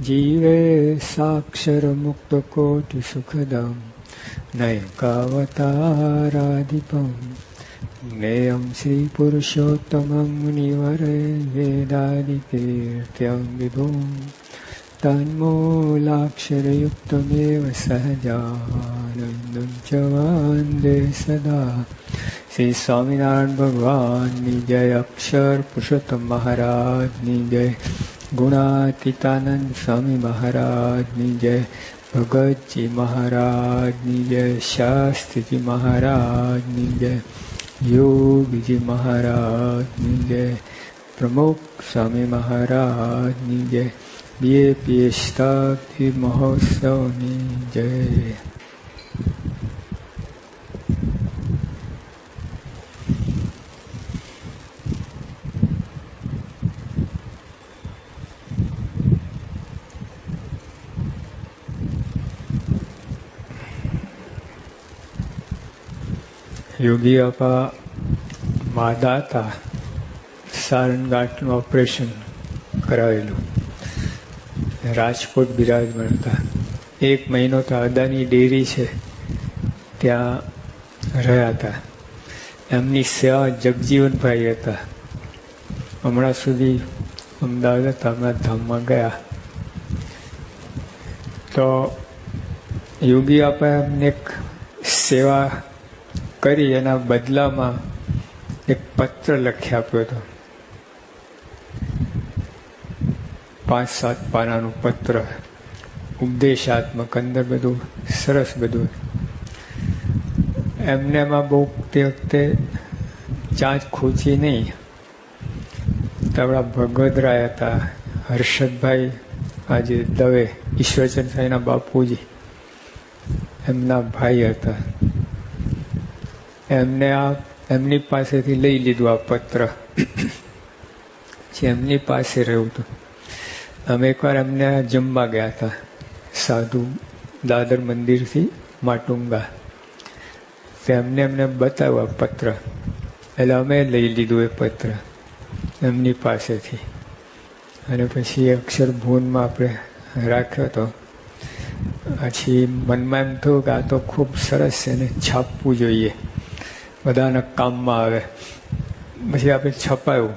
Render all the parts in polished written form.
જીવે સાક્ષર મુક્ત કોટિ સુખદમ નયકાવતારાધિપમ જ્ઞેયમ શ્રી પુરુષોત્તમં મુનિવરે વેદાદિકીર્ત્યં વિભું તન્મૂલાક્ષરયુક્તમેવ સહજાનંદં ચ વંદે સદા. શ્રી સ્વામિનારાયણ ભગવાનની જય. અક્ષર પુરુષોત્તમ મહારાજની જય. ગુણાતીતાનંદ સ્વામી મહારાજની જય. ભગતજી મહારાજની જય. શાસ્ત્રીજી મહારાજની જય. યોગીજી મહારાજની જય. પ્રમુખ સ્વામી મહારાજની જય. બીએપી શતાબ્દી મહોત્સવની જય. યોગી આપા માદા હતા, સારણગાંઠનું ઓપરેશન કરાવેલું, રાજકોટ બિરાજમાન હતા. 1 મહિનો તો અદાની ડેરી છે ત્યાં રહ્યા હતા. એમની સેવા જગજીવનભાઈ હતા. હમણાં સુધી અમદાવાદ હતા, હમણાં ધામમાં ગયા. તો યોગી આપા એમને એક સેવા કરી, એના બદલામાં એક પત્ર લખી આપ્યો હતો. 5-7 પાનાનું પત્ર, ઉપદેશાત્મક, અંદર બધું સરસ બધું. એમને એમાં બહુ તે વખતે ચાંચ ખૂચી નહીં. તબડા ભગવદરાય હતા, હર્ષદભાઈ આજે દવે, ઈશ્વરચંદ સાંઈના બાપુજી, એમના ભાઈ હતા. એમની પાસેથી લઈ લીધું આ પત્ર, જે એમની પાસે રહ્યું હતું. અમે એકવાર એમને જમવા ગયા હતા, સાધુ દાદર મંદિરથી માટુંગા. એમને બતાવ્યું પત્ર, એટલે અમે લઈ લીધું એ પત્ર એમની પાસેથી. અને પછી અક્ષર ભુવનમાં આપણે રાખ્યો હતો. પછી મનમાં એમ થયું કે આ તો ખૂબ સરસ છે, એને છાપવું જોઈએ, બધાના કામમાં આવે. પછી આપણે છપાયું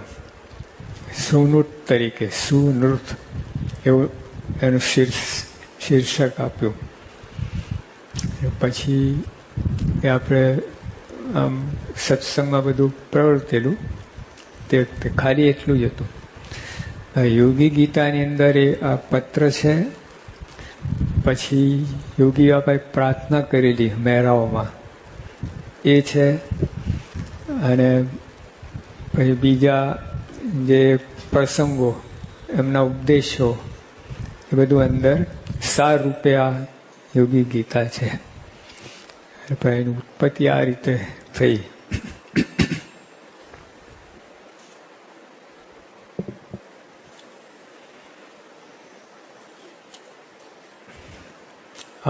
સુનૃત તરીકે, સુનૃત એવું એનું શીર્ષક આપ્યું. પછી એ આપણે આમ સત્સંગમાં બધું પ્રવર્તેલું. તે વખતે ખાલી એટલું જ હતું. યોગી ગીતાની અંદર એ આ પત્ર છે. પછી યોગી બાપાએ પ્રાર્થના કરેલી મહેરાઓમાં, એ છે. અને પછી બીજા જે પ્રસંગો, એમના ઉપદેશો, એ બધું અંદર સાર રૂપે આ યોગી ગીતા છે. પણ એની ઉત્પત્તિ આ રીતે થઈ.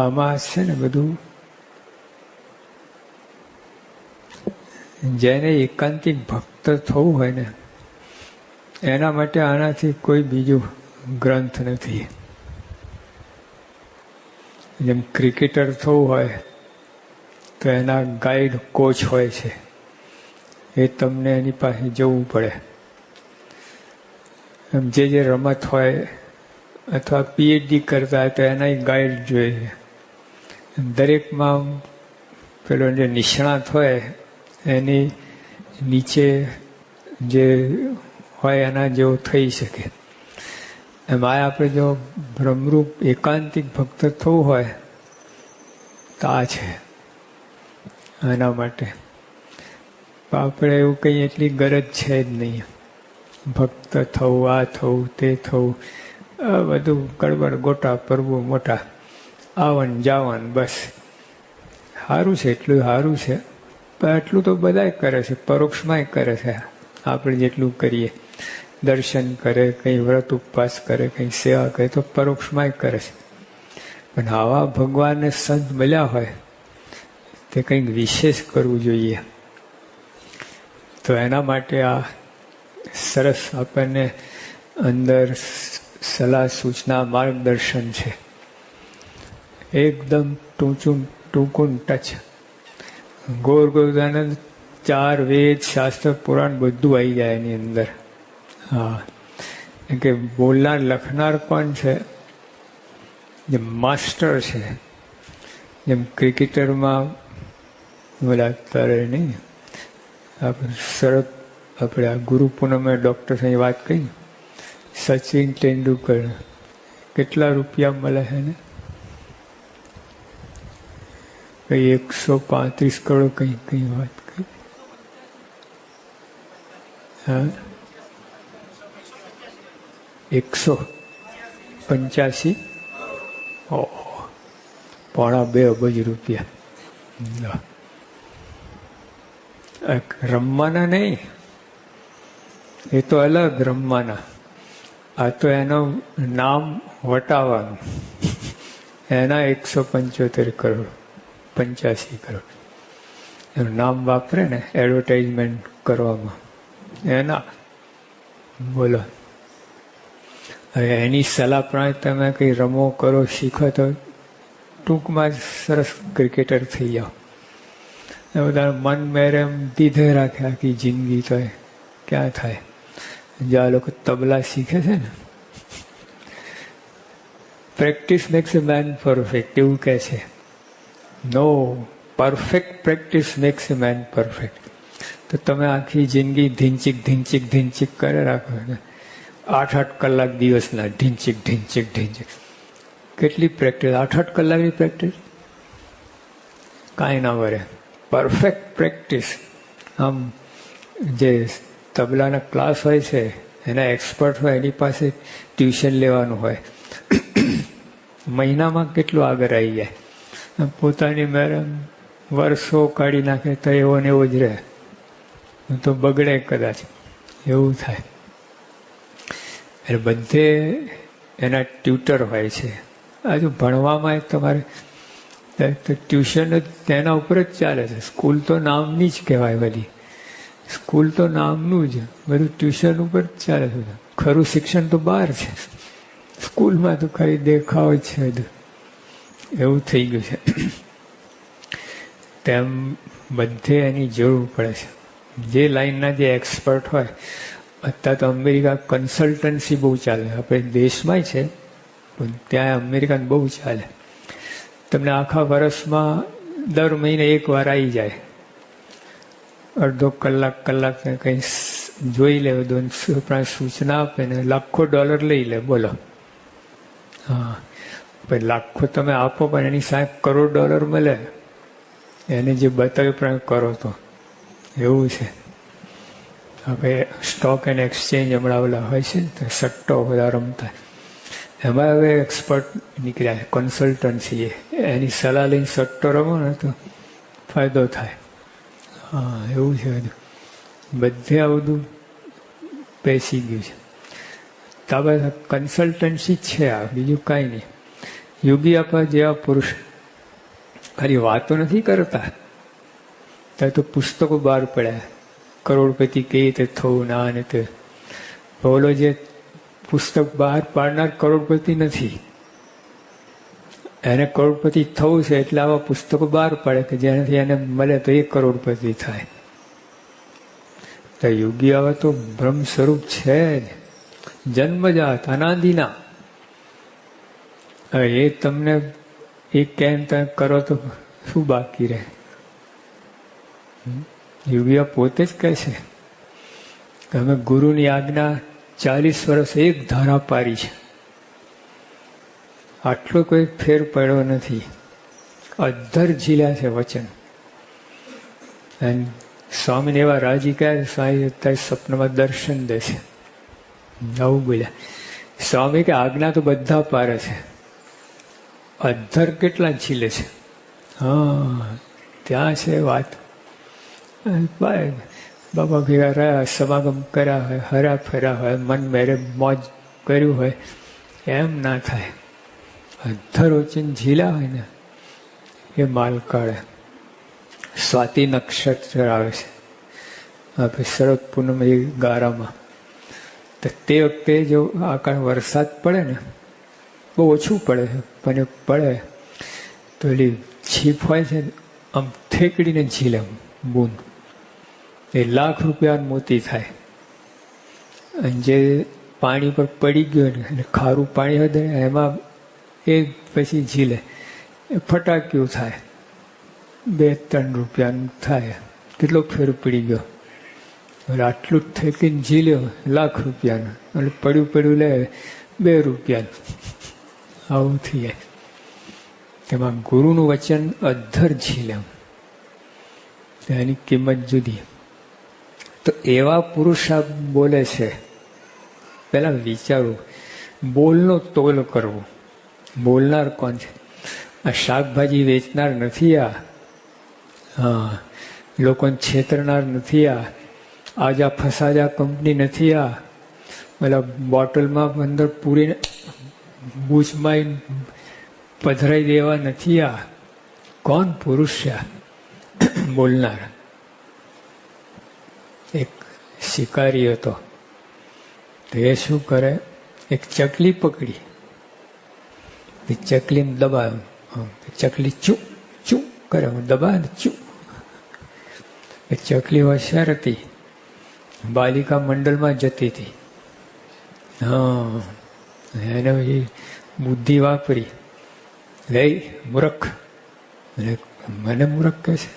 આમાં છે ને બધું જેને એકાંતિક ભક્ત થવું હોય ને, એના માટે આનાથી કોઈ બીજું ગ્રંથ નથી. જેમ ક્રિકેટર થવું હોય તો એના ગાઈડ કોચ હોય છે, એ તમને એની પાસે જવું પડે. એમ જે રમત હોય અથવા પીએચડી કરતા હોય તો એના ગાઈડ જોઈએ. દરેકમાં પેલો જે નિષ્ણાત હોય એની નીચે જે હોય એના જેવો થઈ શકે. એમાં આપણે જો બ્રહ્મરૂપ એકાંતિક ભક્ત થવું હોય તો આ છે. એના માટે આપણે એવું કંઈ એટલી ગરજ છે જ નહીં. ભક્ત થવું, આ થવું, તે થવું, બધું ગડબડ ગોટા પરવું મોટા, આવન જાવન, બસ સારું છે, એટલું સારું છે. પણ એટલું તો બધાય કરે છે, પરોક્ષમાંય કરે છે. આપણે જેટલું કરીએ, દર્શન કરે, કંઈ વ્રત ઉપવાસ કરે, કંઈ સેવા કરે, તો પરોક્ષમાંય કરે છે. પણ આવા ભગવાનને સંત મળ્યા હોય તે કંઈક વિશેષ કરવું જોઈએ. તો એના માટે આ સરસ આપણને અંદર સલાહ સૂચના માર્ગદર્શન છે. એકદમ ટૂંકું ટચ. ગોર ગોરદાનંદ 4 વેદ શાસ્ત્ર પુરાણ બધું આવી જાય એની અંદર. હા, કે બોલનાર લખનાર પણ છે, જે માસ્ટર છે. જેમ ક્રિકેટરમાં બોલા તારે નહીં આપણે આ ગુરુ પૂનમે ડૉક્ટર સાહેબ વાત કરી, સચિન તેંડુલકર કેટલા રૂપિયા મળે છે ને? કઈ 135 કરોડ કઈ વાત કરી. હા, 185. ઓહો, 1.25 અબજ રૂપિયા. રમવાના નહીં, એ તો અલગ રમવાના. આ તો એનું નામ વટાવવાનું. એના 175 કરોડ 85 કરોડ એનું નામ વાપરે ને એડવર્ટાઇઝમેન્ટ કરવામાં, એના બોલો. હવે એની સલાહ પ્રમાણે તમે કંઈ રમો કરો શીખો તો ટૂંકમાં જ સરસ ક્રિકેટર થઈ જાઓ. એ બધા મન મેરે એમ દીધે રાખે આખી જિંદગી, તો ક્યાં થાય. જે આ લોકો તબલા શીખે છે ને, પ્રેક્ટિસ મેક્સ એ મેન પરફેક્ટ એવું કહે છે. નો, પરફેક્ટ પ્રેક્ટિસ મેક્સ એ મેન પરફેક્ટ. તો તમે આખી જિંદગી ઢીંચીક કરે રાખો, 8 કલાક દિવસના ઢીંચીક. કેટલી પ્રેક્ટિસ? 8 કલાકની પ્રેક્ટિસ કાંઈ ના વરે. Perfect practice. આમ જે તબલાના ક્લાસ હોય છે, એના એક્સપર્ટ હોય, એની પાસે ટ્યુશન લેવાનું હોય. મહિનામાં કેટલું આગળ આવી જાય. પોતાની મેરેમ વર્ષો કાઢી નાખે તો એવો ને એવો જ રહે, તો બગડે કદાચ, એવું થાય. એટલે બધે એના ટ્યુટર હોય છે. હજુ ભણવામાં તમારે ટ્યુશન જ તેના ઉપર જ ચાલે છે. સ્કૂલ તો નામની જ કહેવાય બધી. સ્કૂલ તો નામનું જ, બધું ટ્યુશન ઉપર જ ચાલે છે. ખરું શિક્ષણ તો બહાર છે, સ્કૂલમાં તો ખાલી દેખાવ જ છે બધું. એવું થઈ ગયું છે. તેમ બધે એની જરૂર પડે છે. જે લાઈનના જે એક્સપર્ટ હોય, અત્યારે તો અમેરિકા કન્સલ્ટન્સી બહુ ચાલે. આપણે દેશમાંય છે, પણ ત્યાં અમેરિકાને બહુ ચાલે. તમને આખા વર્ષમાં દર મહિને 1 વાર આવી જાય, અડધો કલાક કંઈ જોઈ લે, સૂચના આપે ને $1,00,000 લઈ લે. બોલો. હા, પછી લાખો તમે આપો પણ એની સામે $1 કરોડ મળે. એને જે બતાવ્યું પણ કરો તો એવું છે. હવે સ્ટોક એન્ડ એક્સચેન્જ હમણાં ઓલા હોય છે ને, તો સટ્ટો બધા રમતા, એમાં હવે એક્સપર્ટ નીકળ્યા છે, કન્સલ્ટન્સી. એની સલાહ લઈને સટ્ટો રમો ને તો ફાયદો થાય. હા, એવું છે બધું. બધે આ બધું બેસી ગયું છે. તો આ કન્સલ્ટન્સી જ છે, આ બીજું કાંઈ નહીં. યોગી આપા જેવા પુરુષ ખાલી વાતો નથી કરતા, ત્યાં તો પુસ્તકો બહાર પડ્યા. કરોડપતિ કેવી રીતે થવું ના, ને તે બોલો. જે પુસ્તક બહાર પાડનાર કરોડપતિ નથી, એને કરોડપતિ થવું છે એટલે આવા પુસ્તકો બહાર પાડે કે જેનાથી એને મળે તો એ કરોડપતિ થાય. તો યોગી આવા તો બ્રહ્મ સ્વરૂપ છે જ, જન્મજાત અનાદિના. હવે એ તમને એ કેમ તમે કરો તો શું બાકી રહે? યોગીઓ પોતે જ કહે છે કે અમે ગુરુની આજ્ઞા 40 વર્ષ એક ધારા પારી છે, આટલો કોઈ ફેર પડ્યો નથી. અધ્ધર ઝીલ્યા છે વચન. અને સ્વામીને એવા રાજી કહે, સ્વામી અત્યારે સ્વપ્નમાં દર્શન દે છે. આવું બોલ્યા સ્વામી કે આજ્ઞા તો બધા પારે છે, અધ્ધર કેટલા ઝીલે છે. હા, ત્યાં છે વાત. બાબા ભેગા રહ્યા, સમાગમ કર્યા હોય, હરા ફર્યા હોય, મન મેરે મોજ કર્યું હોય, એમ ના થાય. અધ્ધર વચન ઝીલા હોય ને એ માલ કાઢે. સ્વાતિ નક્ષત્ર આવે છે આપણે શરદ પૂનમ ગારામાં, તો તે વખતે જો આકાળ વરસાદ પડે ને, બહુ ઓછું પડે પણ પડે તો એલી છીપ હોય છે આમ થેકડીને ઝીલે બૂંદ, એ લાખ રૂપિયા મોતી થાય. અને જે પાણી પર પડી ગયો ને અને ખારું પાણી હોય એમાં એ પછી ઝીલે એ ફટાક્યું થાય, 2-3 રૂપિયાનું થાય. કેટલો ફેર પડી ગયો, એટલે આટલું જ થઈને ઝીલ્યો લાખ રૂપિયાનું, એટલે પડ્યું લે 2 રૂપિયાનું. આવું થઈ જાય. તેમાં ગુરુનું વચન અધ્ધર ઝીલે, એની કિંમત જુદી. તો એવા પુરુષ આ બોલે છે. પહેલાં વિચારવું, બોલનો તોલ કરવો. બોલનાર કોણ છે? આ શાકભાજી વેચનાર નથી. હા, લોકોને છેતરનાર નથી. આજા ફસાજા કંપની નથી. પેલા બોટલમાં અંદર પૂરીને બૂચમાં પધરાઈ દેવા નથી. કોણ પુરુષ છે બોલનાર? એક શિકારી હતો, તો એ શું કરે, એક ચકલી પકડી, એ ચકલીને દબાવ્યું, ચકલી ચૂ ચૂ કરે, દબાવે ચૂ. એ ચકલી હોશિયાર હતી, બાલિકા મંડળમાં જતી હતી. હા, એને પછી બુદ્ધિ વાપરી, લઈ મૂર્ખ. મને મૂર્ખ કહે છે?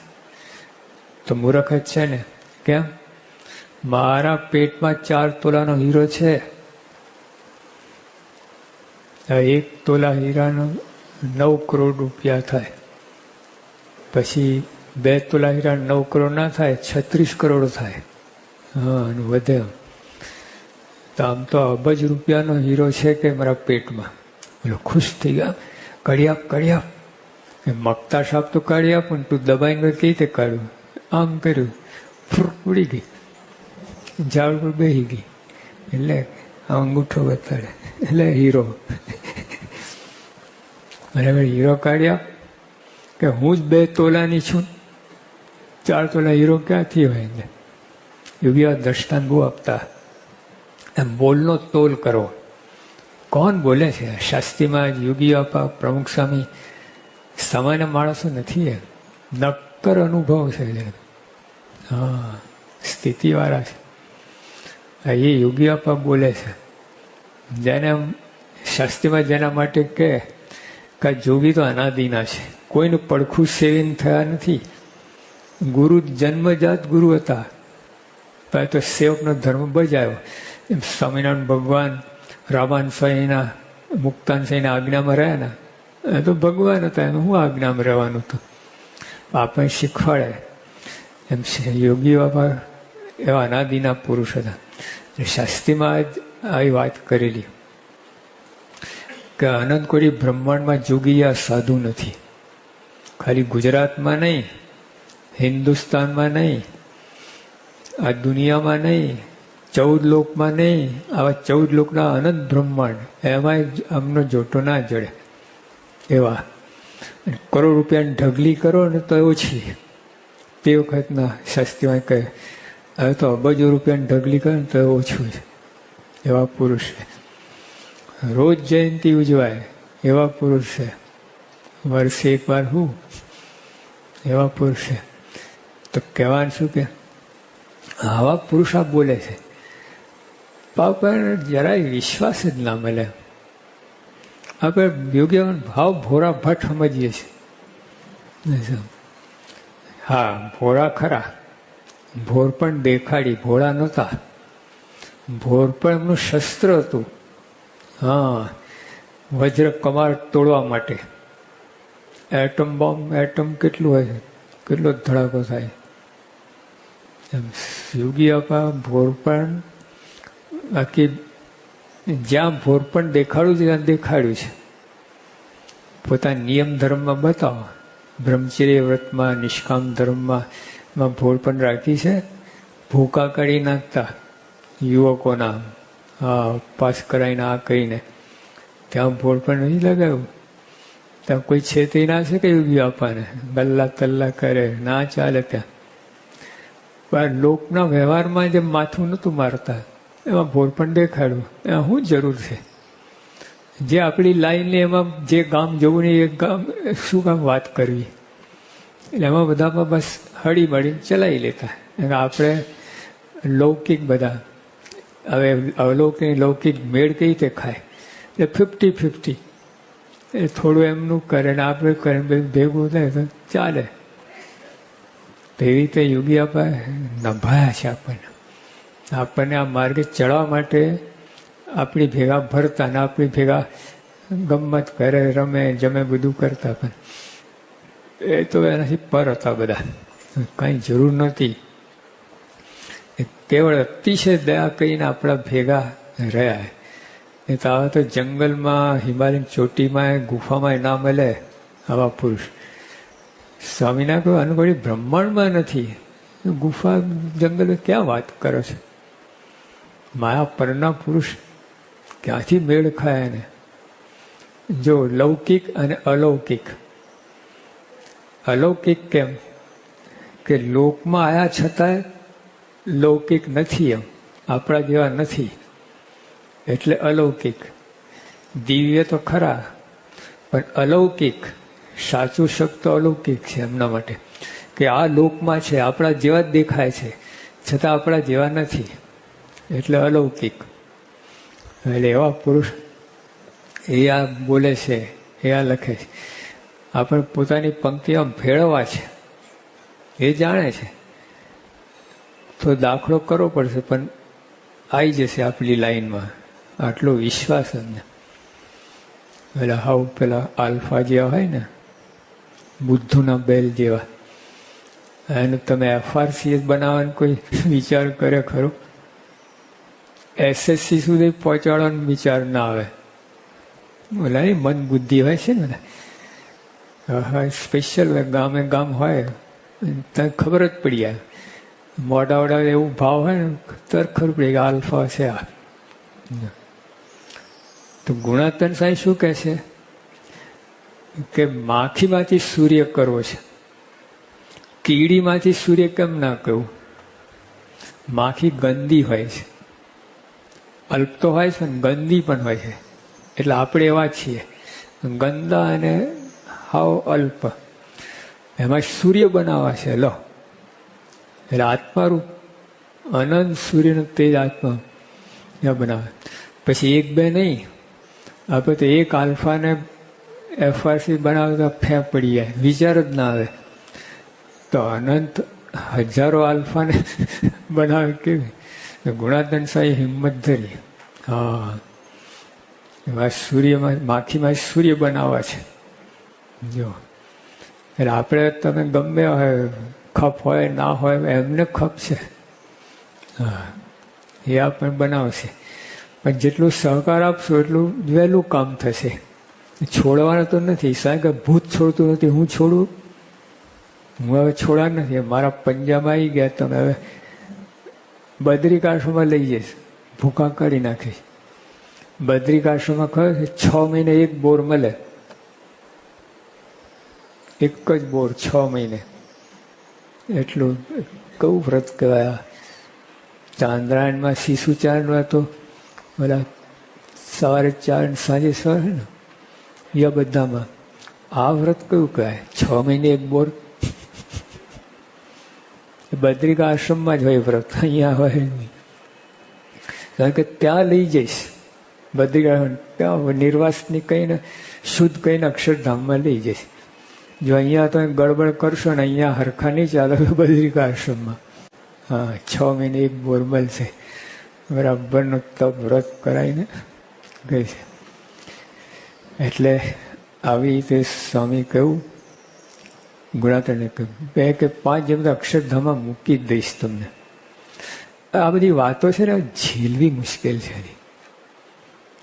તો મૂર્ખ જ છે ને. કેમ? મારા પેટમાં 4 તોલાનો હીરો છે. 1 તોલા હીરાનો 9 કરોડ રૂપિયા થાય. પછી 2 તોલા હીરા 9 કરોડ ના થાય, 36 કરોડ થાય. હા, અને વધે. તો આમ તો અબજ રૂપિયાનો હીરો છે કે મારા પેટમાં. બોલો, ખુશ થઈ ગયા. કાઢી આપ, કાઢી આપ. મગતા સાપ તો કાઢી આપ, પણ તું દબાઈને કઈ રીતે કાઢ્યું? આમ કર્યું, ફૂટ ઉડી ગઈ, ઝાડ પર બેસી ગઈ. એટલે અંગૂઠો બતાડે, એટલે હીરો. બરાબર, હીરો કાઢી આપ કે હું જ 2 તોલાની છું, 4 તોલા હીરો ક્યાંથી હોય? એટલે યોગી આ દ્રષ્ટાંત બહુ આપતા. એમ બોલનો તોલ કરો. કોણ બોલે છે? શાસ્ત્રીમાં યોગી આપા, પ્રમુખ સ્વામી સામાન્ય માણસો નથી. એમ નક્કર અનુભવ છે. હા, સ્થિતિવાળા છે. એ યોગી આપા બોલે છે. જેને શાસ્ત્રીમાં જેના માટે કહે કે જોગી તો અનાદિના છે, કોઈનું પડખું સેવીને થયા નથી. ગુરુ જન્મજાત ગુરુ હતા, પણ તો સેવકનો ધર્મ બજાવ્યો. એમ સ્વામિનારાયણ ભગવાન રામાન સ્વામીના, મુક્તાન સ્વામીના આજ્ઞામાં રહ્યા ને, એ તો ભગવાન હતા, એનું શું આજ્ઞામાં રહેવાનું હતું? આપણને શીખવાડે. એમ યોગી બાબા એવા અનાદિના પુરુષ હતા. શાસ્ત્રીમાં જ આવી વાત કરેલી કે અનંતકોટી બ્રહ્માંડમાં જોગી આ સાધુ નથી. ખાલી ગુજરાતમાં નહીં, હિન્દુસ્તાનમાં નહીં, આ દુનિયામાં નહીં, 14 લોકમાં નહીં, આવા 14 લોકના અનંત બ્રહ્માંડ, એમાં આમનો જોટો ના જડે. એવા કરોડ રૂપિયાની ઢગલી કરો ને તો ઓછી. તે વખતના શાસ્ત્રીમાં કહે, હવે તો અબજો રૂપિયાની ઢગલી કરે ને તો ઓછું છે. એવા પુરુષ છે. રોજ જયંતિ ઉજવાય એવા પુરુષ છે. વર્ષે એકવાર હું એવા પુરુષ છે. તો કહેવાનું શું કે આવા પુરુષ આ બોલે છે, પણ જરાય વિશ્વાસ જ ના મળે. આપણે યોગ્ય ભાવ ભોરા ભટ્ટ સમજીએ છીએ. હા, ભોળા ખરા. ભોર પણ દેખાડી, ભોળા નહોતા. ભોર પણ એમનું શસ્ત્ર હતું. હા, વજ્ર કમાર તોડવા માટે. એટમ બોમ્બ, એટમ કેટલું હોય છે, કેટલો ધડાકો થાય. એમ યોગી આપા ભોર પણ બાકી જ્યાં ભોર પણ દેખાડ્યું છે ત્યાં દેખાડ્યું છે. પોતાના નિયમ ધર્મમાં બતાવો. બ્રહ્મચર્ય વ્રતમાં, નિષ્કામ ધર્મમાં ભોર પણ રાખી છે. ભૂકા કાઢી નાખતા યુવકોના, હા, પાસ કરાવીને આ કહીને ત્યાં ભોર પણ નથી લગાવ્યું. ત્યાં કોઈ છેતરી ના છે કે યોગી આપાને ગલ્લા તલ્લા કરે, ના ચાલે ત્યાં. પણ લોકના વ્યવહારમાં જે માથું નહોતું મારતા, એમાં ભોર પણ દેખાડવું, એમાં શું જરૂર છે? જે આપણી લાઈન એમાં જે ગામ જવું ને એ ગામ શું કામ વાત કરવી? એટલે એમાં બધામાં બસ હળી મળીને ચલાવી લેતા. આપણે લૌકિક બધા, હવે અલૌકિક લૌકિક મેળ કઈ રીતે ખાય? એટલે 50-50, એ થોડું એમનું કરે ને આપણે કરે, ભેગું થાય તો ચાલે. તો એવી રીતે યોગી આપણે નભાયા છે. આપણને આ માર્ગે ચડવા માટે આપણી ભેગા ભરતા ને આપણી ભેગા ગમત કરે, રમે, જમે, બધું કરતા. પણ એ તો એનાથી પર હતા બધા, કાંઈ જરૂર નહોતી. કેવળ અતિશય દયા કરીને આપણા ભેગા રહ્યા. એ તો આવા તો જંગલમાં, હિમાલયની ચોટીમાં, ગુફામાં ના મળે આવા પુરુષ. સ્વામીના કોઈ અનુભવી બ્રહ્માંડમાં નથી. ગુફા જંગલ ક્યાં વાત કરો છો? માયા પરના પુરુષ ક્યાંથી મેળ ખાય એને? જો લૌકિક અને અલૌકિક. અલૌકિક કેમ કે લોકમાં આયા છતાંય લૌકિક નથી, એમ આપણા જેવા નથી એટલે અલૌકિક. દિવ્ય તો ખરા પણ અલૌકિક. સાચું શબ્દ તો અલૌકિક છે એમના માટે કે આ લોકમાં છે, આપણા જેવા જ દેખાય છે છતાં આપણા જેવા નથી એટલે અલૌકિક. એટલે એવા પુરુષ એ આ બોલે છે, એ આ લખે છે. આપણે પોતાની પંક્તિમાં ભેળવવા છે એ જાણે છે, તો દાખલો કરવો પડશે પણ આવી જશે આપણી લાઈનમાં, આટલો વિશ્વાસ અમને. પેલા હાવ પેલા આલ્ફા જેવા હોય ને, બુદ્ધુના બેલ જેવા, એનું તમે FRCS બનાવવાનો કોઈ વિચાર કરે ખરો? SSC સુધી પહોંચાડવાનો વિચાર ના આવે. ઓલા મન બુદ્ધિ હોય છે ને, હા સ્પેશિયલ ગામે ગામ હોય તને ખબર જ પડી જાય. મોટા મોટા એવું ભાવ હોય ને તરત ખબર પડી કે આલ્ફા છે આ. તો ગુણાતન સાહેબ શું કહે છે કે માખીમાંથી સૂર્ય કરવો છે, કીડીમાંથી સૂર્ય કેમ ના કરવું? માખી ગંદી હોય છે, અલ્પ તો હોય છે ને ગંદી પણ હોય છે. એટલે આપણે એવા છીએ, ગંદા અને હાવ અલ્પ. એમાં સૂર્ય બનાવવા છે. લો એટલે આત્મારૂપ અનંત સૂર્યનું તેજ આત્મા બનાવે. પછી એક બે નહીં, આપણે તો એક આલ્ફાને FRC બનાવતા ફે પડી જાય, વિચાર જ ના આવે. તો અનંત હજારો આલ્ફાને બનાવે કેવી? ગુણાતન સાહેબ હિંમત ધરી. હા, એમાં સૂર્યમાં માખીમાં સૂર્ય બનાવવા છે. જો એટલે આપણે તમે ગમે હોય, ખપ હોય ના હોય, એમને ખપ છે. હા, એ આપણે બનાવશે. પણ જેટલું સહકાર આપશો એટલું વહેલું કામ થશે. છોડવાનું તો નથી. સાહેબ કે ભૂત છોડતું નથી, હું છોડું? હું હવે છોડા નથી. મારા પંજાબમાં આવી ગયા, તમે હવે બદ્રિકાશ્રમમાં લઈ જઈશ, ભૂખા કરી નાખીશ. બદ્રિકાશ્રમમાં ખબર છે 6 મહિને એક બોર મળે, એક જ બોર 6 મહિને. એટલું કયું વ્રત કહેવાય? ચાંદ્રાયણમાં શિશુચારણ તો બધા સવારે 4 સાંજે સવારે ને યા બધામાં. આ વ્રત કયું કહેવાય? 6 મહિને એક બોર. બદ્રિકા આશ્રમમાં જ હોય વ્રત, અહીંયા હોય નહીં. કારણ કે ત્યાં લઈ જઈશ, બદ્રિકા ત્યાં નિર્વાસની કહીને શુદ્ધ કહીને અક્ષરધામમાં લઈ જઈશ. જો અહીંયા તમે ગડબડ કરશો ને અહીંયા હરખા નહીં ચાલે, બદ્રિકા આશ્રમમાં. હા, 6 મહિને એક બોર મળશે. બરાબરનો તપ વ્રત કરાવીને ગઈ છે. એટલે આવી રીતે સ્વામી કહ્યું, ગુણાતરને કહ્યું 2 કે 5 જેમ અક્ષરધામમાં મૂકી જ દઈશ તમને. આ બધી વાતો છે ને ઝીલવી મુશ્કેલ છે.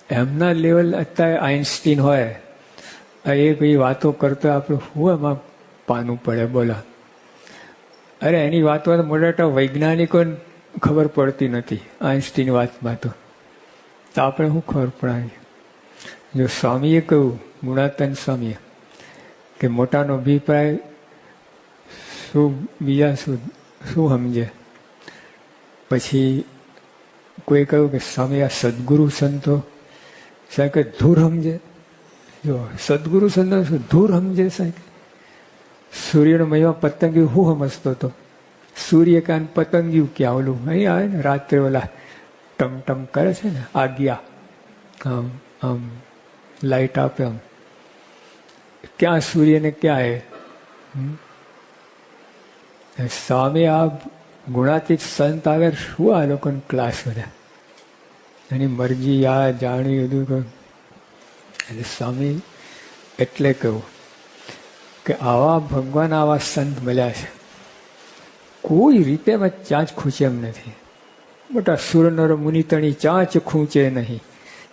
એમના લેવલ અત્યારે આઇન્સ્ટીન હોય, એ કઈ વાતો કરતો આપણે હું એમાં પાનું પડે? બોલા. અરે એની વાતો મોટા વૈજ્ઞાનિકોને ખબર પડતી નથી. આઇન્સ્ટીન વાતમાં તો આપણે શું ખબર પડાવી? જો સ્વામીએ કહ્યું, ગુણાતન સ્વામીએ, કે મોટાનો અભિપ્રાય શું બીજા શું સમજે, પછી કોઈ કહ્યું કે સ્વામી આ સદગુરુ સંતો સાહેબ કે ધૂર સમજે. જો સદગુરુ સંતો ધૂર સમજે સાહેબ. સૂર્યનો મહિમા પતંગિયું હું સમજતો હતો. સૂર્યકાંત પતંગિયું ક્યાં ઓલું અહીં આવે ને રાત્રે ઓલા ટમ ટમ કરે છે ને આજ્ઞા આમ આમ લાઈટ આપે આમ ક્યાં સૂર્યને ક્યાં એ સ્વામી આ ગુણાતીત સંત આગળ શું આ લોકોને ક્લાસ બધા એની મરજી આ જાણી બધું. એટલે સ્વામી એટલે કહ્યું કે આવા ભગવાન આવા સંત મળ્યા છે કોઈ રીતે ચાંચ ખૂંચે એમ નથી. મોટા સુરનર મુનિતણી ચાંચ ખૂંચે નહીં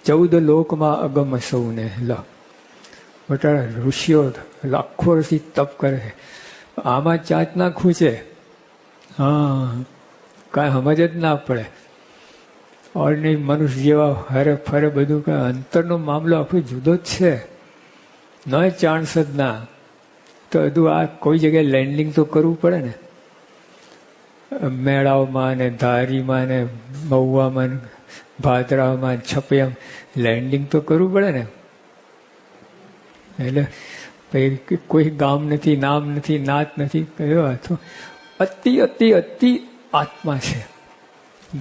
14 લોકમાં અગમ સૌને લ. મોટા ઋષિઓ લાખો વર્ષથી તપ કરે છે આમાં ચાંચ ના ખૂંચે. હા કાંઈ સમજ જ ના પડે. ઓર નહીં મનુષ્ય જેવા હરે ફરે બધું કાંઈ અંતરનો મામલો આખો જુદો જ છે. ન ચાન્સ જ ના તો બધું આ કોઈ જગ્યાએ લેન્ડિંગ તો કરવું પડે ને. મેળાઓમાં ને ધારીમાં ને મહુવામાં ભાદરામાં છપિયામાં લેન્ડિંગ તો કરવું પડે ને. એટલે કોઈ ગામ નથી નામ નથી નાત નથી કયો હતો. અતિ અતિ અતિ આત્મા છે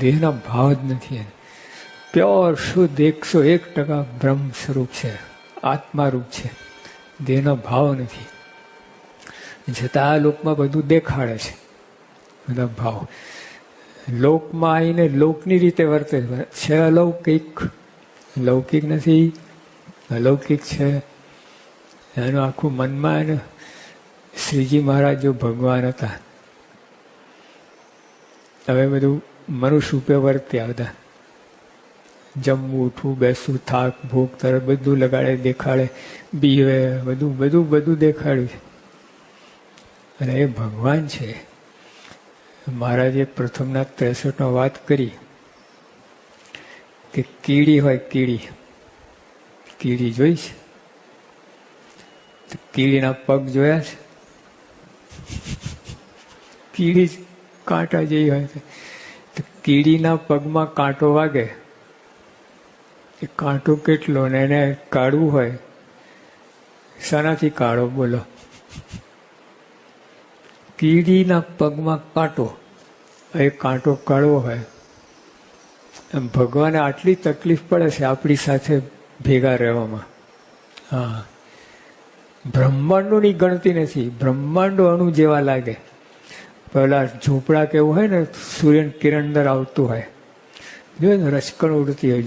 દેહના ભાવ જ નથી. પ્યોર શુદ્ધ 101% બ્રહ્મ સ્વરૂપ છે આત્મા રૂપ છે દેહનો ભાવ નથી. છતાં આ લોકમાં બધું દેખાડે છે બધા ભાવ. લોકમાં આવીને લોકની રીતે વર્તે છે. અલૌકિક લૌકિક નથી અલૌકિક છે. એનું આખું મનમાં એને શ્રીજી મહારાજ જો ભગવાન હતા હવે બધું મનુષ્ય રૂપે વર્ત્યા હતા. જમવું ઉઠવું બેસવું થાક ભૂખ તરફ બધું લગાડે દેખાડે બીવે બધું બધું બધું દેખાડ્યું છે. અને એ ભગવાન છે. મહારાજે પ્રથમના 63માં વાત કરી કે કીડી હોય કીડી જોઈ છે. કીડીના પગ જોયા છે. કીડી કાંટા જેવી હોય છે. કીડીના પગમાં કાંટો વાગે એ કાંટો કેટલો ને એને કાઢવું હોય શાનાથી કાઢો બોલો. કીડીના પગમાં કાંટો એ કાંટો કાઢવો હોય એમ ભગવાને આટલી તકલીફ પડે છે આપણી સાથે ભેગા રહેવામાં. હા બ્રહ્માંડોની ગણતી નથી. બ્રહ્માંડો અણુ જેવા લાગે. પેલા ઝૂંપડા કેવું હોય ને સૂર્યની કિરણ અંદર આવતું હોય જોયું ને રચકણ ઉડતી હોય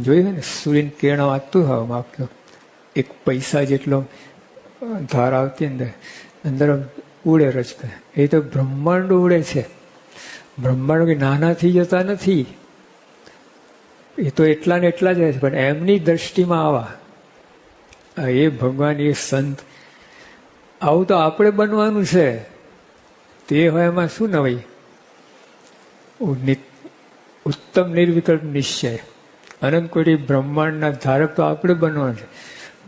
જોયું ને સૂર્યની કિરણ આવતું હોય આપતો એક પૈસા જેટલો ધાર આવતી અંદર ઉડે રચકણ. એ તો બ્રહ્માંડો ઉડે છે. બ્રહ્માંડો કે નાના થઈ જતા નથી. એ તો એટલા ને એટલા જ રહે છે પણ એમની દ્રષ્ટિમાં આવા એ ભગવાન એ સંત આવું તો આપણે બનવાનું છે. તે હોય એમાં શું નવાઈ. ઉત્તમ નિર્વિકલ્પ નિશ્ચય અનંત કોટી બ્રહ્માંડના ધારક તો આપણે બનવાનું છે.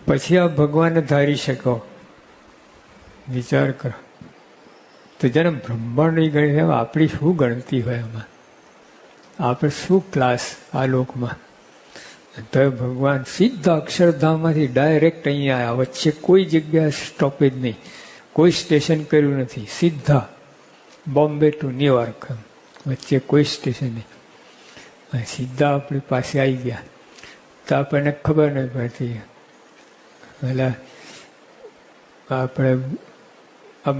પછી આ ભગવાનને ધારી શકો વિચાર કરો તો જેને બ્રહ્માંડની ગણતી એમાં આપણી શું ગણતી હોય એમાં આપણે શું ક્લાસ આ લોકમાં. તો ભગવાન સીધા અક્ષરધામમાંથી ડાયરેક્ટ અહીંયા આવ્યા. વચ્ચે કોઈ જગ્યા સ્ટોપેજ નહીં કોઈ સ્ટેશન કર્યું નથી. સીધા બોમ્બે ટુ ન્યુયોર્ક વચ્ચે કોઈ સ્ટેશન નહીં. સીધા આપણી પાસે આવી ગયા તો આપણને ખબર નહીં પડતી. એટલે આપણે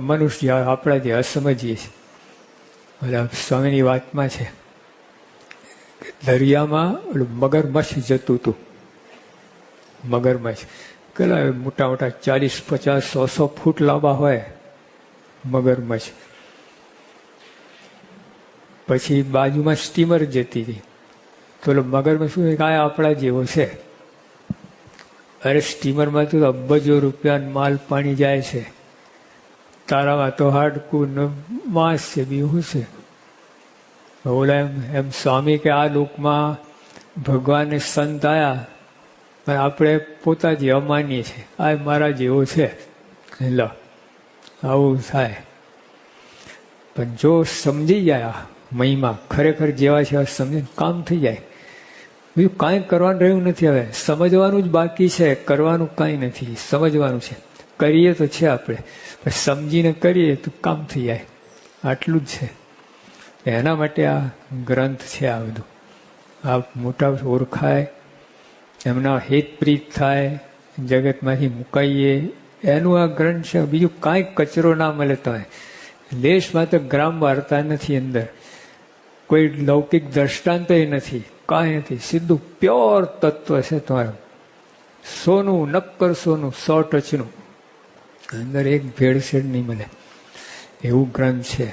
મનુષ્ય આપણા જે અસમજીએ છીએ. એટલે સ્વામીની વાતમાં છે દરિયામાં ઓલું મગરમચ્છ જતું હતું. મગરમચ્છ કેટલા મોટા મોટા 40, 50, 100 ફૂટ લાંબા હોય મગરમચ્છ. પછી બાજુમાં સ્ટીમર જતી હતી તો મગરમચ્છ શું આ આપણા જેવો છે. અરે સ્ટીમરમાં તો અબજો રૂપિયા માલ પાણી જાય છે. તારામાં તો હાડકું માંસ છે બીજું છે. ઓલા એમ સ્વામી કે આ લોકમાં ભગવાનને સંત આયા પણ આપણે પોતા જે અમાનીએ છીએ આ મારા જેવો છે. લો આવું થાય. પણ જો સમજી જાય મહિમા ખરેખર જેવા છે સમજીને કામ થઈ જાય. બીજું કાંઈ કરવાનું રહ્યું નથી. હવે સમજવાનું જ બાકી છે, કરવાનું કાંઈ નથી, સમજવાનું છે. કરીએ તો છે આપણે, સમજીને કરીએ તો કામ થઈ જાય. આટલું જ છે. એના માટે આ ગ્રંથ છે. આ બધું આ મોટા ઓળખાય, એમના હિતપ્રીત થાય, જગતમાંથી મુકાઈએ, એનું આ ગ્રંથ છે. બીજું કાંઈ કચરો ના મળે. તમે લેશમાં તો ગ્રામ વાર્તા નથી, અંદર કોઈ લૌકિક દ્રષ્ટાંત નથી, કાંઈ નથી. સીધું પ્યોર તત્વ છે તમારું. સોનું, નક્કર સોનું, 100% અંદર એક ભેળસેળ નહીં મળે એવું ગ્રંથ છે.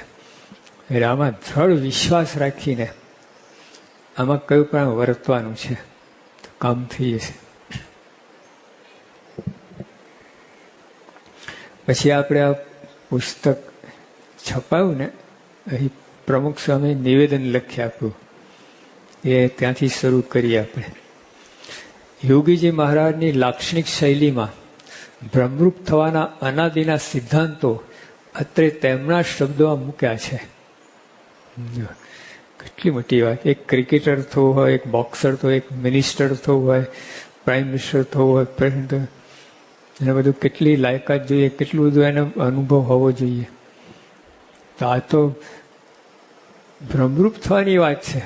એટલે આમાં દ્રઢ વિશ્વાસ રાખીને આમાં કયું પણ વર્તવાનું છે, કામ થઈ જશે. પછી આપણે આ પુસ્તક છપાયું ને, અહીં પ્રમુખ સ્વામી નિવેદન લખી આપ્યું, એ ત્યાંથી શરૂ કરીએ આપણે. યોગીજી મહારાજની લાક્ષણિક શૈલીમાં બ્રહ્મરૂપ થવાના અનાદિના સિદ્ધાંતો અત્રે તેમના શબ્દોમાં મૂક્યા છે. કેટલી મોટી વાત. એક ક્રિકેટર થવું હોય, એક બોક્સર થવું, એક મિનિસ્ટર થવું હોય, પ્રાઇમ મિનિસ્ટર થવું હોય, પ્રેસિડન્ટ, એને બધું કેટલી લાયકાત જોઈએ, કેટલું બધું એને અનુભવ હોવો જોઈએ. તો આ તો બ્રહ્મરૂપ થવાની વાત છે.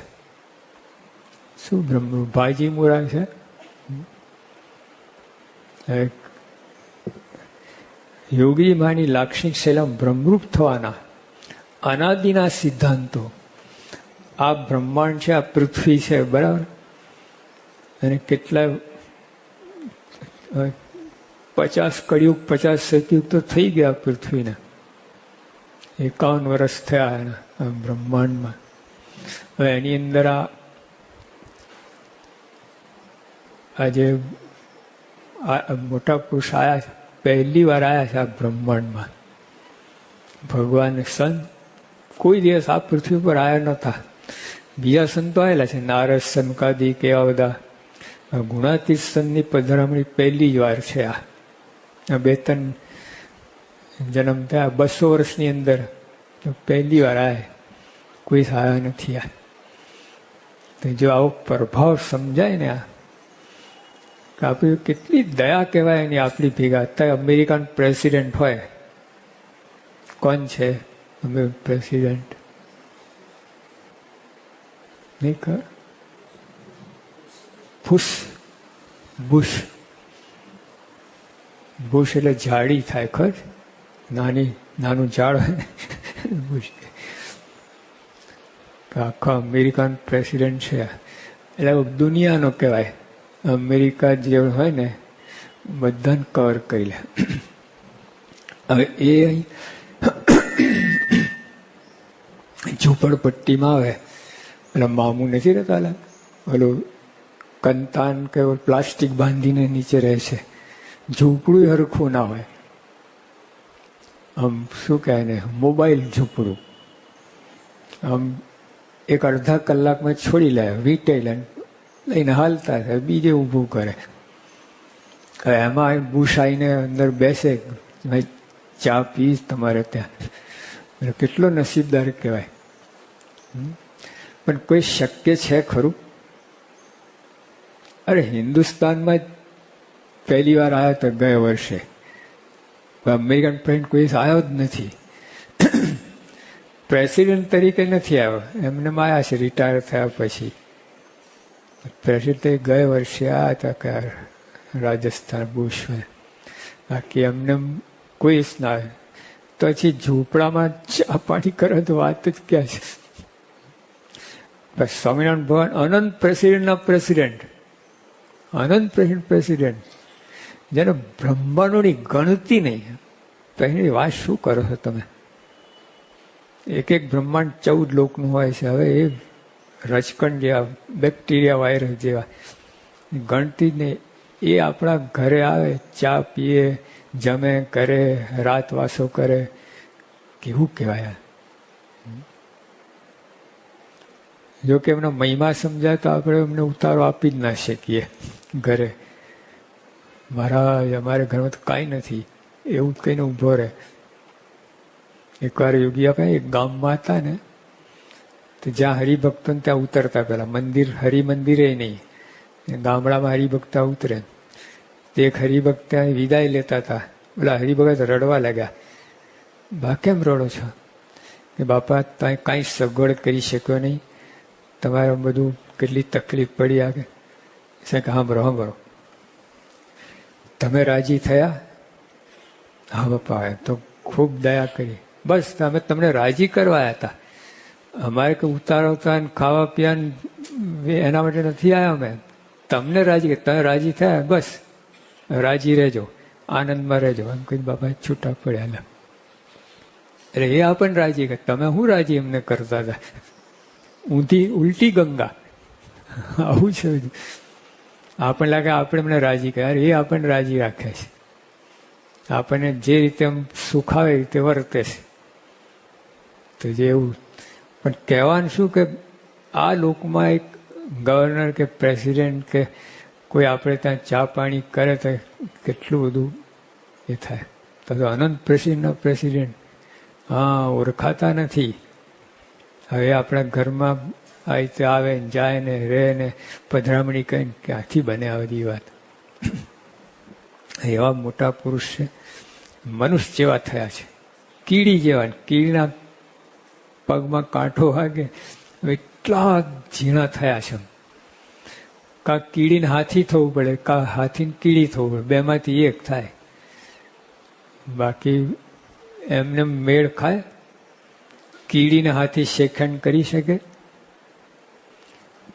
શું બ્રહ્મરૂપ? ભાજી મુરા છે. યોગી માની લાક્ષણિક શૈલીમાં બ્રહ્મરૂપ થવાના અનાદિના સિદ્ધાંતો. આ બ્રહ્માંડ છે, આ પૃથ્વી છે, બરાબર. અને કેટલા 50 કળિયુગ, 50 સતયુગ તો થઈ ગયા પૃથ્વીને. 51 વર્ષ થયા એના બ્રહ્માંડમાં. હવે એની અંદર આજે મોટા પુરુષ આયા છે, પહેલી વાર આયા છે આ બ્રહ્માંડમાં. ભગવાન સંત કોઈ દિવસ આ પૃથ્વી પર આયા નહોતા. બીજા સંતો આવેલા છે, નારદ, સનકાદી, કેવા બધા. ગુણાતીત સંતની પધરામણી પહેલી જ વાર છે. આ 2-3 જન્મ થયા 200 વર્ષની અંદર પહેલી વાર આયા, કોઈ આયા નથી. આ તો જો આવો પ્રભાવ સમજાય ને, આ આપણી કેટલી દયા કહેવાય એની આપણી ભેગા. અત્યારે અમેરિકન પ્રેસિડેન્ટ હોય, કોણ છે પ્રેસિડેન્ટ? નહીં ખબર. બુશ એટલે જાડી થાય, ખર નાનું ઝાડ હોય ને, બુશ. આખો અમેરિકન પ્રેસિડેન્ટ છે. એટલે દુનિયાનો કહેવાય. અમેરિકા જે હોય ને બધાને કવર કરી લે. હવે એ ઝૂંપડપટ્ટીમાં આવે, એટલે મામું નથી રહેતા, ઓલું કંતાન કે પ્લાસ્ટિક બાંધીને નીચે રહે છે. ઝૂંપડું હરખું ના હોય. આમ શું કહે ને, મોબાઈલ ઝૂંપડું. આમ એક અડધા કલાકમાં છોડી લે, વીંટાઈ લે, લઈને હાલતા થાય, બીજે ઊભું કરે. એમાં બુશ આવીને અંદર બેસે, ચા પીશ તમારે ત્યાં. કેટલો નસીબદાર કહેવાય. પણ કોઈ શક્ય છે ખરું? અરે હિન્દુસ્તાનમાં પહેલી વાર આવ્યા તો ગયા વર્ષે. અમેરિકન પ્રેસિડન્ટ કોઈ આવ્યો જ નથી. પ્રેસિડેન્ટ તરીકે નથી આવ્યો, એમને આવ્યા છે રિટાયર થયા પછી. પ્રેસિડેન્ટ ગયા વર્ષે આવ્યા હતા કે રાજસ્થાન બુશમાં. બાકી એમને કોઈ જ ના આવે. તો પછી ઝૂંપડામાં ચા પાણી કરે તો વાત જ ક્યાં છે. સ્વામિનારાયણ ભગવાન અનંત પ્રેસિડેન્ટના પ્રેસિડેન્ટ, અનંત પ્રેસિડેન્ટ, જેને બ્રહ્માંડોની ગણતી નહીં. તો એની વાત શું કરો છો તમે? એક બ્રહ્માંડ 14 લોકનું હોય છે. હવે એ રચકણ જેવા, બેક્ટેરિયા, વાયરસ જેવા ગણતી જ નહીં. એ આપણા ઘરે આવે, ચા પીએ, જમે, કરે, રાતવાસો કરે. કેવું કહેવાય? જો કે એમનો મહિમા સમજાય તો આપણે એમને ઉતારો આપી જ ના શકીએ ઘરે. અમારે ઘરમાં તો કાંઈ નથી, એવું જ કહીને ઊભો રહે. એકવાર યોગી આપણે એક ગામમાં હતા ને, તો જ્યાં હરિભક્તો ત્યાં ઉતરતા પેલા મંદિર, હરિમંદિરે નહીં, ગામડામાં હરિભક્તા ઉતરે. તે એક હરિભક્ત ત્યાં વિદાય લેતા હતા. પેલા હરિભગત રડવા લાગ્યા. બા કેમ રડો છો? કે બાપા તમે કાંઈ સગવડ કરી શક્યો નહીં, તમારે બધું કેટલી તકલીફ પડી આગળ. સાંભળો સાંભળો, તમે રાજી થયા? હા બાપા, તો ખૂબ દયા કરી. બસ અમે તમને રાજી કરવા આવ્યા હતા. અમારે કે ઉતારવતા ખાવા પીવા એના માટે નથી આવ્યા અમે. તમને રાજી, તમે રાજી થયા, બસ રાજી રહેજો, આનંદમાં રહેજો. એમ કહી બાપા છૂટા પડ્યા. એટલે એ આપણને રાજી કે તમે શું રાજી એમને કરતા હતા? ઉલટી ગંગા આવું છે. આપણને લાગે આપણે એમને રાજી કરે, એ આપણને રાજી રાખે છે. આપણને જે રીતે સુખ આવે એ રીતે વર્તે છે. તો જેવું પણ કહેવાનું શું કે આ લોકમાં એક ગવર્નર કે પ્રેસિડેન્ટ કે કોઈ આપણે ત્યાં ચા પાણી કરે તો કેટલું બધું એ થાય. તો અનંત પ્રેસિડેન્ટ હા ઓળખાતા નથી. હવે આપણા ઘરમાં આ રીતે આવે ને જાય ને રહે ને પધરામણી કરીને ક્યાંથી બને આ બધી વાત? એવા મોટા પુરુષ છે, મનુષ્ય જેવા થયા છે, કીડી જેવા. કીડીના પગમાં કાંઠો વાગે એટલા ઝીણા થયા છે. કાં કીડીને હાથી થવું પડે, કાં હાથીને કીડી થવું પડે, બેમાંથી એક થાય. બાકી એમને મેળ ખાય? કીડીને હાથી શેખંડ કરી શકે?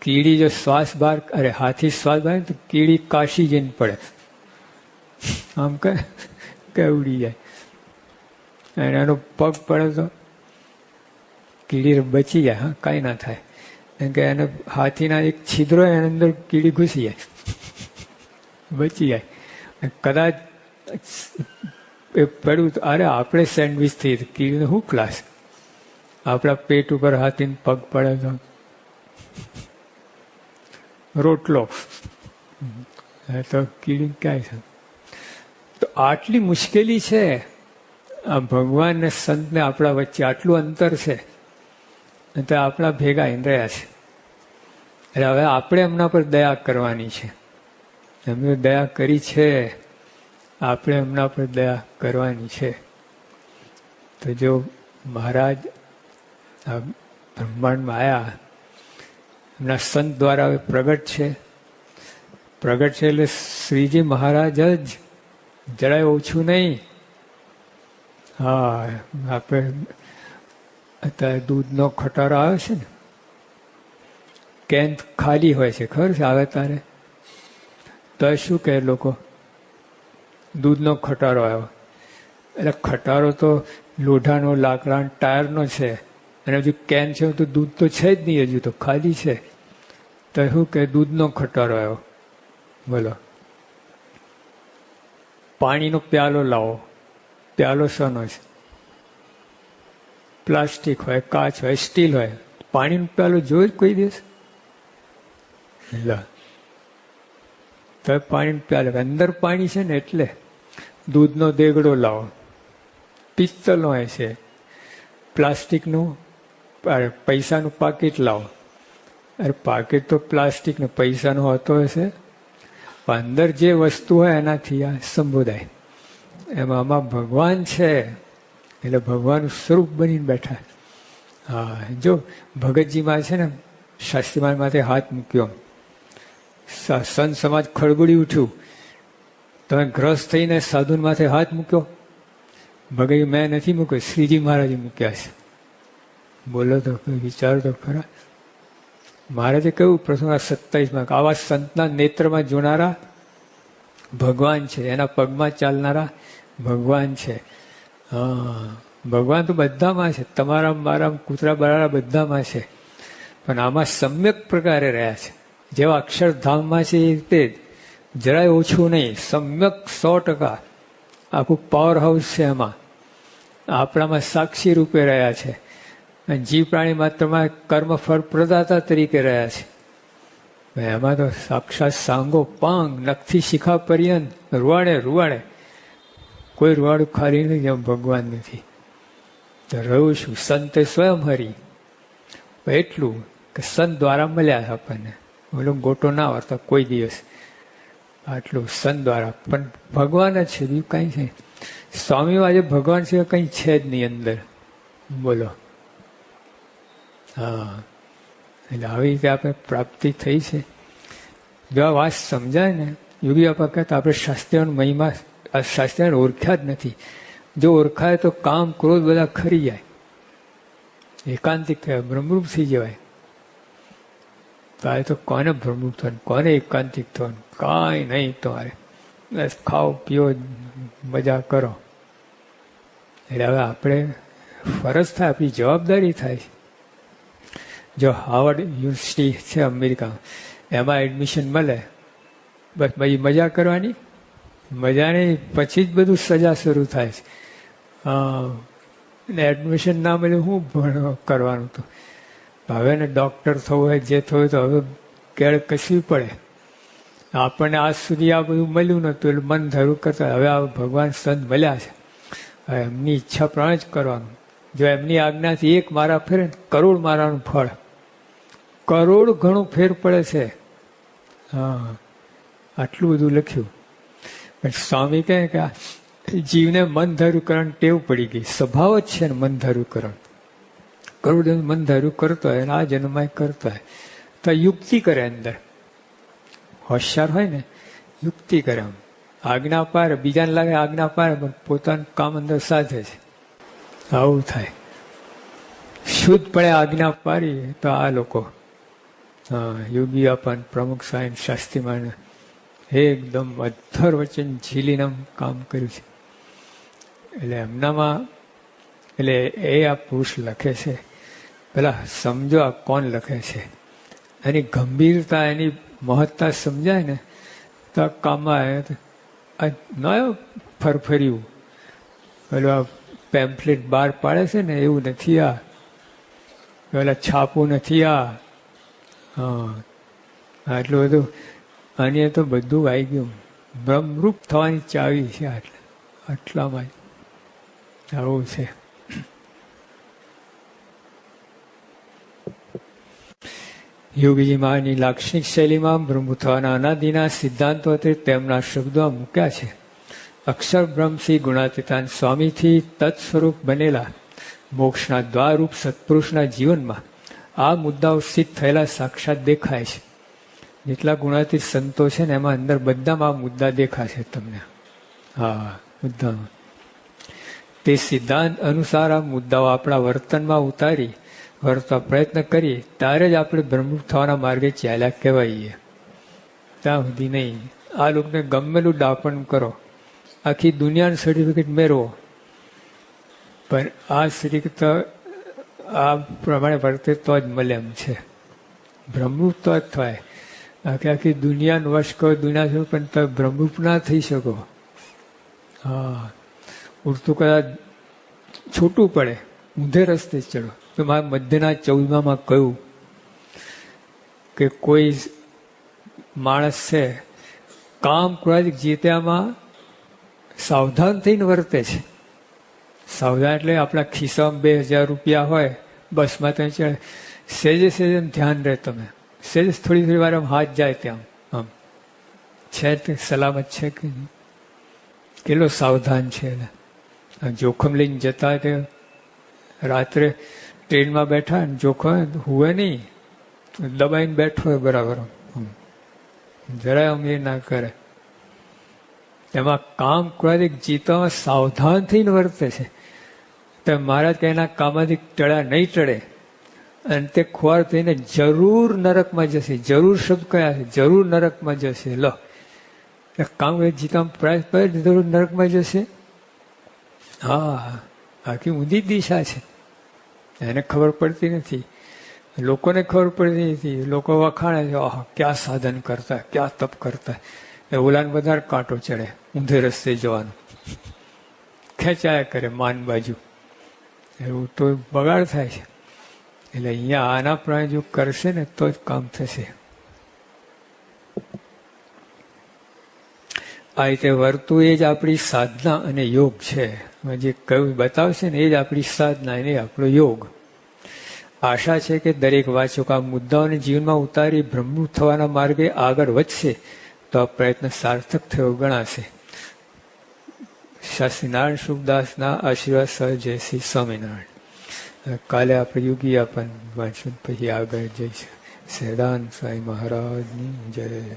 કીડી જો શ્વાસ બહાર, અરે હાથી શ્વાસ બહાર તો કીડી કાશી જઈને પડે, આમ કે ઉડી જાય. અને એનો પગ પડે તો કીડી બચી જાય. હા, કાંઈ ના થાય. કેમ કે એને હાથીના એક છિદ્રો એની અંદર કીડી ઘૂસી જાય, બચી જાય. કદાચ એ પડ્યું તો અરે આપણે સેન્ડવિચ થઈ કીડીને શું ક્લાસ? આપણા પેટ ઉપર હાથીને પગ પડે તો રોટલો, તો કીડી ક્યાંય છે? તો આટલી મુશ્કેલી છે. આ ભગવાન ને સંત ને આપણા વચ્ચે આટલું અંતર છે, તો આપણા ભેગા રહ્યા છે. એટલે હવે આપણે એમના પર દયા કરવાની છે. એમને દયા કરી છે, આપણે એમના પર દયા કરવાની છે. તો જો મહારાજ આ બ્રહ્માંડમાં આવ્યા, એમના સંત દ્વારા હવે પ્રગટ છે. પ્રગટ છે એટલે શ્રીજી મહારાજ જ, જરાય ઓછું નહીં. હા, આપણે અત્યારે દૂધનો ખટારો આવે છે ને, કેન ખાલી હોય છે, ખબર છે? આવે તારે તો શું કહે લોકો? દૂધનો ખટારો આવ્યો. એટલે ખટારો તો લોઢાનો, લાકડા, ટાયરનો છે, અને હજુ કેન છે તો દૂધ તો છે જ નહીં, હજુ તો ખાલી છે. તો શું કે દૂધનો ખટારો આવ્યો. બોલો, પાણીનો પ્યાલો લાવો. પ્યાલો શાનો છે? પ્લાસ્ટિક હોય, કાચ હોય, સ્ટીલ હોય. પાણીનો પ્યાલો જોયો જ કોઈ દિવસ? તો પાણીનો પ્યાલો, અંદર પાણી છે ને, એટલે દૂધનો દેગડો લાવો. પિત્તળનો હોય છે. પ્લાસ્ટિકનું પૈસાનું પાકીટ લાવો. અરે પાકીટ તો પ્લાસ્ટિકનું, પૈસાનું હોતો હશે, પણ અંદર જે વસ્તુ હોય એનાથી આ સંબોધાય. એમાં આમાં ભગવાન છે, એટલે ભગવાનનું સ્વરૂપ બનીને બેઠા. હા, જો ભગતજીમાં છે ને, શાસ્ત્રીમાન માથે હાથ મૂક્યો, સંત સમાજ ખળબળી ઉઠ્યું. તમે ગ્રસ્ત થઈને સાધુ માથે હાથ મૂક્યો? ભગત મેં નથી મૂક્યો, શ્રીજી મહારાજે મૂક્યા છે. બોલો તો વિચારો તો ખરા. મહારાજે કહ્યું પ્રસંગ 27માં, આવા સંતના નેત્રમાં જોનારા ભગવાન છે, એના પગમાં ચાલનારા ભગવાન છે. હા, ભગવાન તો બધામાં છે, તમારા મારા કૂતરા બરાડા બધામાં છે, પણ આમાં સમ્યક પ્રકારે રહ્યા છે. જેવા અક્ષરધામમાં છે એ રીતે જરાય ઓછું નહીં, સમ્યક 100%. આખું પાવર હાઉસ છે એમાં. આપણામાં સાક્ષી રૂપે રહ્યા છે, અને જીવ પ્રાણી માત્રમાં કર્મફળ પ્રદાતા તરીકે રહ્યા છે. એમાં તો સાક્ષાત સાંગો પાંગ, નખથી શિખા પર્યંત, રૂવાડે કોઈ રૂવાડું ખાલી નથી, જેમ ભગવાન નથી. તો રહ્યું શું? સંતે સ્વયં હરી. એટલું કે સંત દ્વારા મળ્યા આપણને, ઓલો ગોટો ના વાર્તા કોઈ દિવસ, આટલું સંત દ્વારા. પણ ભગવાન જ છે, બીજું કઈ છે. સ્વામી આજે ભગવાન સિવાય કઈ છે જ નહીં અંદર, બોલો. હા, એટલે આવી રીતે આપણે પ્રાપ્તિ થઈ છે. જો આ વાત સમજાય ને, યોગી બાપા કહેતા આપણે શાસ્ત્રીઓનો મહિમા, આ શાસ્ત્રીઓને ઓળખ્યા જ નથી. જો ઓળખાય તો કામ ક્રોધ બધા ખરી જાય, એકાંતિક કહેવાય, બ્રહ્મરૂપ થઈ જવાય. તારે તો કોને બ્રહ્મરૂપ થવાનું, કોને એકાંતિક થવાનું, કાંઈ નહીં તમારે. બસ ખાઓ પીઓ મજા કરો. એટલે હવે આપણે ફરજ થાય, આપણી જવાબદારી થાય છે. જો હાર્વર્ડ યુનિવર્સિટી છે અમેરિકામાં, એમાં એડમિશન મળે, બસ પછી મજા કરવાની, મજા નહીં, પછી જ બધું સજા શરૂ થાય છે. ને એડમિશન ના મળ્યું શું કરવાનું? તો હવે ને ડૉક્ટર થવું હોય, જે થવું તો હવે કેળ કસવી પડે. આપણને આજ સુધી આ બધું મળ્યું નહોતું, એટલે મન ધરું કરતા. હવે આ ભગવાન સંત મળ્યા છે, હવે એમની ઈચ્છા પ્રમાણે જ કરવાનું. જો એમની આજ્ઞાથી એક મારા ફેરે કરોડ મારાનું ફળ, કરોડ ઘણું ફેર પડે છે. હા, આટલું બધું લખ્યું. પણ સ્વામી કહે કે જીવને મન ધારું કરવાની ટેવ પડી ગઈ, સ્વભાવ જ છે ને મન ધારું કરવાનું. કરોડ મન ધારું કરતો હોય, આ જન્મમાં કરતો હોય તો યુક્તિ કરે, અંદર હોશિયાર હોય ને યુક્તિ કરે. આમ આજ્ઞા પાડે, બીજાને લાગે આજ્ઞા પાડે, પણ પોતાનું કામ અંદર સાધે છે. આવું થાય. શુદ્ધ પડે આજ્ઞા પાડી તો આ લોકો, હા, યોગી આપણ પ્રમુખ સાહેબ શાસ્ત્રીમાં એકદમ અધર વચન ઝીલીને કામ કર્યું છે. એટલે એમનામાં, એટલે એ આ પુરુષ લખે છે. પેલા સમજો આ કોણ લખે છે, એની ગંભીરતા, એની મહત્તા સમજાય ને તો કામમાં ન ફરફર્યું પેલું આ પેમ્ફલેટ બહાર પાડે છે ને, એવું નથી. આ પેલા છાપું નથી. આ હા, આટલું બધું. અને તો બધું આવી ગયું. બ્રહ્મરૂપ થવાની ચાવી છે આટલામાં. આવું છે. યોગીજી મહારાજની લાક્ષણિક શૈલીમાં બ્રહ્મ થવાના અનાદિના સિદ્ધાંતો તેમના શબ્દો મૂક્યા છે. અક્ષર બ્રહ્મસિંહ ગુણાતીતાન સ્વામીથી તત્સ્વરૂપ બનેલા મોક્ષના દ્વારૂપ સત્પુરુષના જીવનમાં આ મુદ્દાઓ સિદ્ધ થયેલા સાક્ષાત દેખાય છે. જેટલા ગુણાતીત સંતો છે ને એમાં અંદર બધામાં આ મુદ્દા દેખાશે તમને. હા, મુદ્દામાં તે સિદ્ધાંત અનુસાર આ મુદ્દાઓ આપણા વર્તનમાં ઉતારી વર્તવા પ્રયત્ન કરીએ ત્યારે જ આપણે બ્રહ્મરૂપ થવાના માર્ગે ચાલ્યા કહેવાઈએ. ત્યાં સુધી નહીં. આ લોકોને ગમેલું ડાપણ કરો, આખી દુનિયાનું સર્ટિફિકેટ મેળવો, પણ આ સર્ટિફિકેટ આ પ્રમાણે વર્તે તો જ મળે એમ છે. બ્રહ્મરૂપ તો જ થાય. આખી દુનિયાનું વશ કરો, દુનિયા છો, પણ તમે બ્રહ્મરૂપ ના થઈ શકો. હા, ઉડતું કદાચ છૂટું પડે, ઊંધે રસ્તે ચડો. તો મારા મધ્યના 14માં કહ્યું કે કોઈ માણસ છે કામ ક્રોધિક જીત્યામાં સાવધાન થઈને વર્તે છે. સાવધાન એટલે આપણા ખિસ્સામાં 2000 રૂપિયા હોય, બસમાં ત્યાં ચડે, સેજે સેજે ધ્યાન રહે. તમે સેજ થોડી વાર આમ હાથ જાય ત્યાં, આમ છે તે સલામત છે કે નહીં, કેટલો સાવધાન છે. જોખમ લઈને જતા તે રાત્રે ટ્રેનમાં બેઠા ને જોખમ હુએ નહીં, દબાઈને બેઠો હોય બરાબર, જરાય આમ એ ના કરે. એમાં કામ ક્રોધિક જીતવામાં સાવધાન થઈને વર્તે છે. તો મહારાજ કે એના કામમાંથી ટળ્યા નહીં ટળે, અને તે ખોર થઈને જરૂર નરકમાં જશે. જરૂર શબ્દ કયા છે? જરૂર નરકમાં જશે. લો, કામ જીતવામાં પ્રયાસ કરે જરૂર નરકમાં જશે. હા, આખી ઊંધી દિશા છે. એને ખબર પડતી નથી, લોકોને ખબર પડતી નથી. લોકો વખાણે છે, આહ ક્યાં સાધન કરતા, ક્યાં તપ કરતા. એ ઓલાને વધારે કાંટો ચડે, ઊંધે રસ્તે જવાનું ખેંચાયા કરે માન બાજુ. એવું તો બગાડ થાય છે. એટલે અહીંયા આના પ્રમાણે જો કરશે ને તો જ કામ થશે. આ રીતે વર્તું એ જ આપણી સાધના અને યોગ છે. જે કયું બતાવશે ને એ જ આપણી સાધના, એને આપણો યોગ. આશા છે કે દરેક વાચકો આ મુદ્દાઓને જીવનમાં ઉતારી બ્રહ્મરૂપ થવાના માર્ગે આગળ વધશે તો આ પ્રયત્ન સાર્થક થયો ગણાશે. શાસ્ત્રી નારાયણ સુખદાસના આશીર્વાદ સહ જય શ્રી સ્વામિનારાયણ. કાલે આપણે યોગી આપન વાંચન પછી આગળ જઈશું. સહેદાન સ્વામી મહારાજની જય.